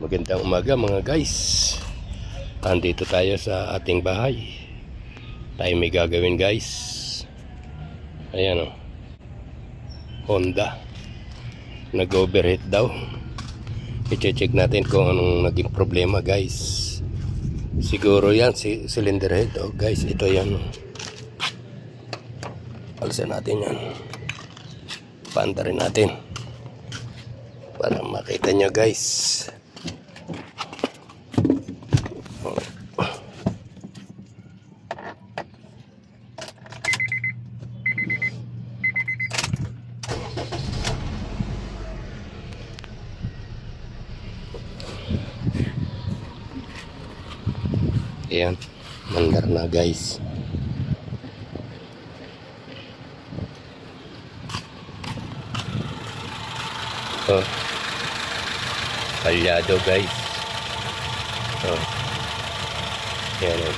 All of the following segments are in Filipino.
Magandang umaga mga guys. Andito tayo sa ating bahay. Tayo may gagawin guys. Ayan o, Honda nag-overheat daw. I-check natin kung anong naging problema guys. Siguro yan si cylinder head. Oh guys, ito yan. Alisan natin yan. Panda rin natin para makita nyo guys. Ayan, mandar na guys. Oh, palyado guys. Oh, ayan o.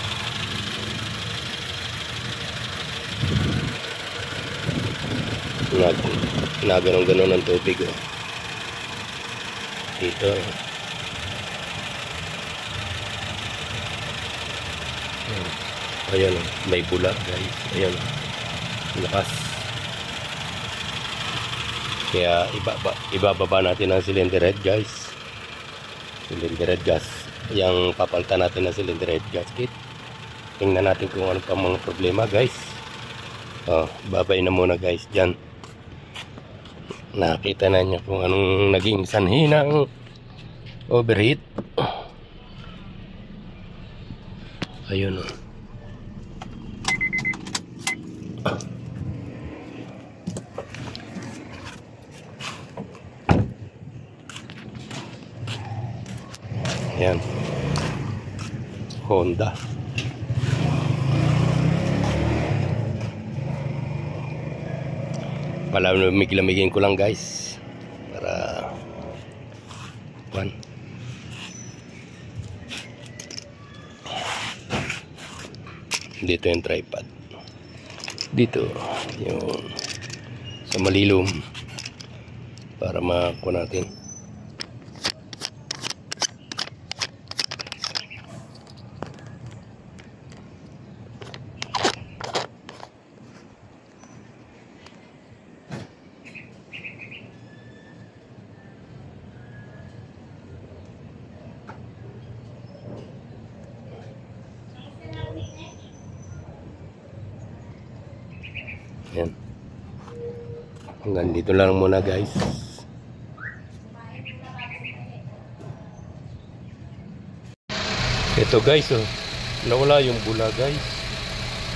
Naganong-ganon ng tubig oh. Dito. Ayan o, may bula guys. Ayan o, lakas. Kaya ibababa natin ang cylinder head guys. Cylinder head gas. Yang papalitan natin ng cylinder head gasket. Tingnan natin kung ano pa mga problema guys. Oh, babay na muna guys dyan. Nakita na niya kung anong naging sanhi ng overheat. Ayun o. Ayan, Honda. Palamig-lamigin ko lang guys para dito yung tripod, dito yung sa malilom para makuha natin. Yan. Hanggang dito lang muna guys. Ito guys oh, nawala yung bula guys.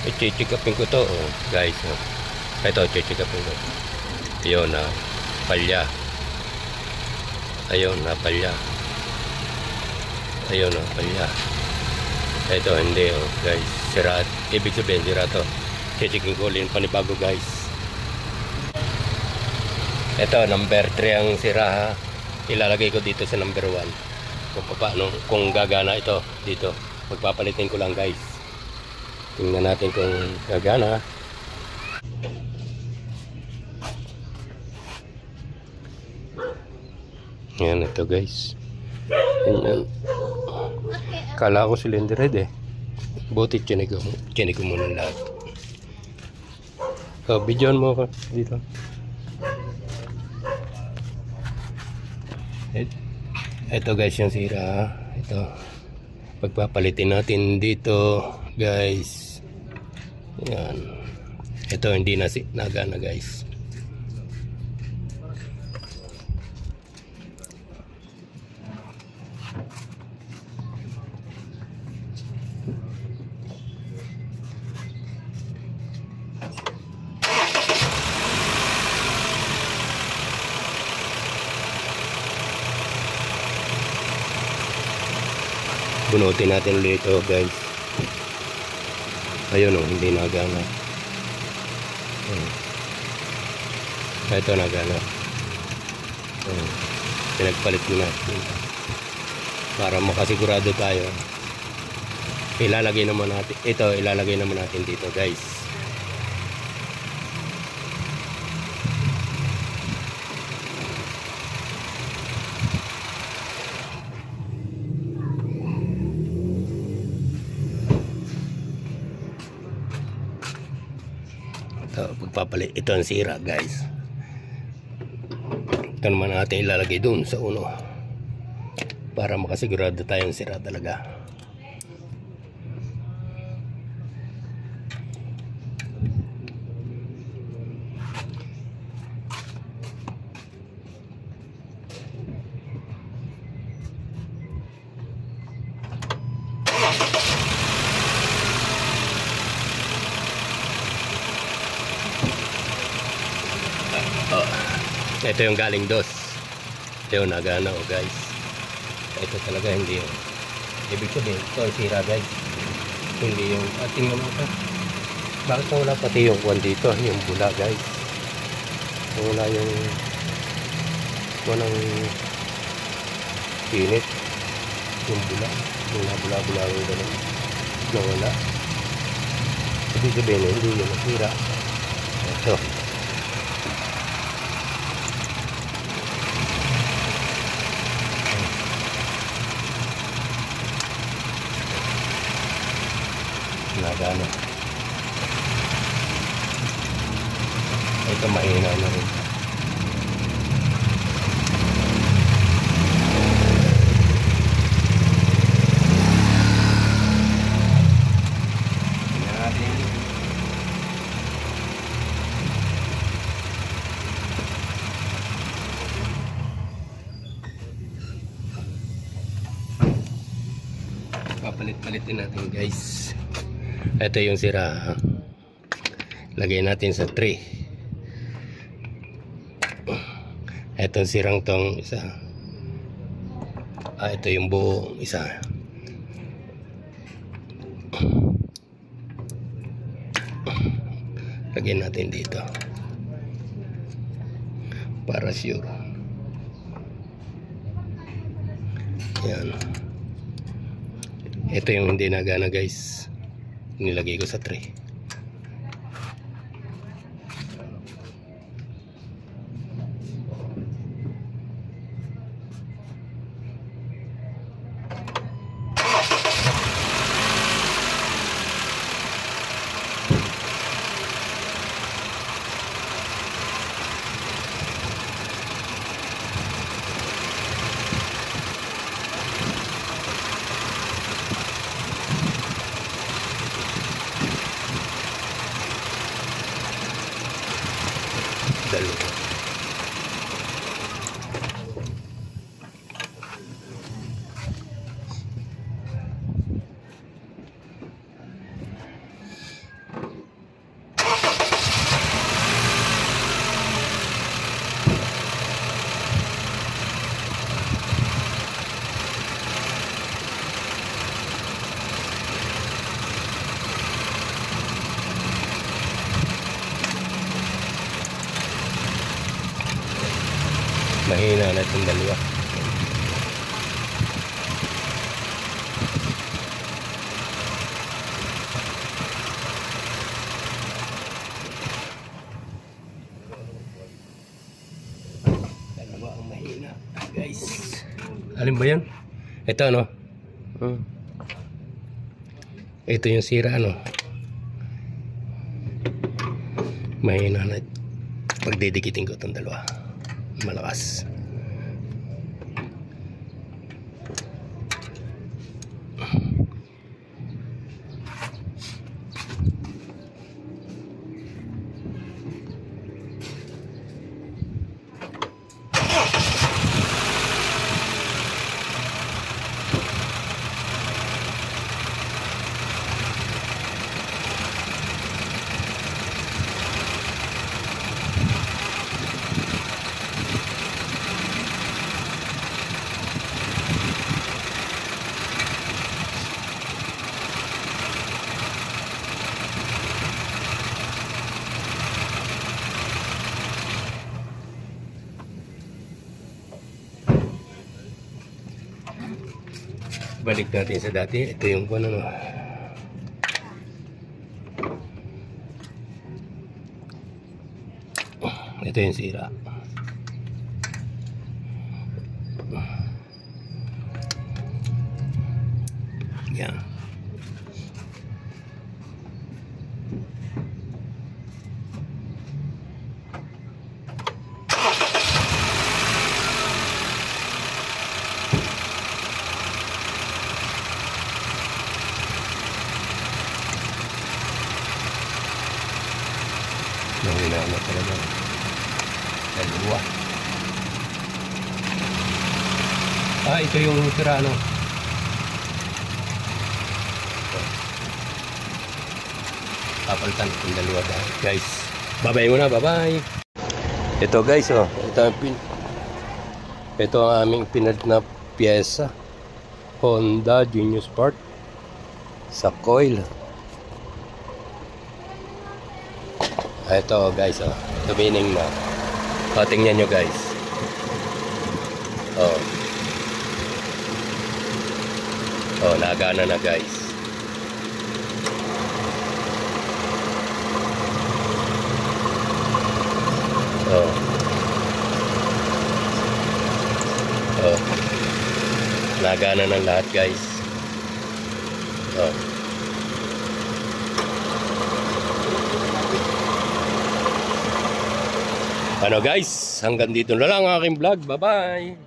I-check upin ko to oh guys oh. Ito check upin ko. Ayun na palya. Ayun na palya. Ayun na palya. Ito hindi oh guys. Sira. Ibig sabihin sira to. Checking ko ulit panibago guys. Ito number 3 ang sira ha. Ilalagay ko dito sa number 1. Kung paano, kung gagana ito dito. Magpapalitin ko lang guys. Tingnan natin kung gagana. Yan ito guys. Yan. Kala ko cylinder head eh. Buti chinig ko muna lahat. Oh, bidyon mo ka dito. Ito guys yung sira. Ito. Pagpapalitin natin dito guys. Yan. Ito hindi na nagana guys. Bunutin natin ulit ito guys. Ayun o, hindi nagana. Ito nagana. Pinagpalit ko na para makasigurado tayo. Ilalagay naman natin ito, ilalagay naman natin dito guys. papalit. Ito ang sira, guys. Ito naman natin ilalagay dun sa uno para makasigurado tayong sira talaga. Ito yung galing dos. Ito yung nagana, guys. Ito talaga hindi yung ibig sabihin ito ay sira, guys. Hindi yung ating naman ito. Bakit wala pati yung kuwan dito? Yung bula, guys. Wala yung wanang pinit. Yung bula. Yung nabula-bula yung gano'n. Nawala. Ibig sabihin hindi yung nasira. Ito. Nagano. Ito mahina na rin. Papalit-palitin natin, guys. Ito yung sira. Lagay natin sa tray. Ito sirang tong isa. Ito yung buo isa. Lagyan natin dito para sure. Yan. Ito yung hindi nagana, guys. Nilagay ko sa tray. Dalawa. Mahina na itong dalawa. Dalawa ang mahina, guys. Alin ba yan? Ito, ano? Ito yung sira, ano? Mahina na. Pagdidikitin ko itong dalawa. Malakas. Balik natin sa dati. Ito yung ano. Ito yung sira. Yan. gumana talaga. Dalawa. Ito yung sira, ano. Papalitan itong dalawa guys. Bye-bye muna, bye-bye. Ito guys, oh. Ito ang aming pinalit na pyesa. Honda Genius Part sa coil. Ito guys, oh. Tumining na. Tingnan nyo guys. Nagana na guys. Nagana ng lahat guys. Ano guys, hanggang dito na lang ang aking vlog. Bye bye.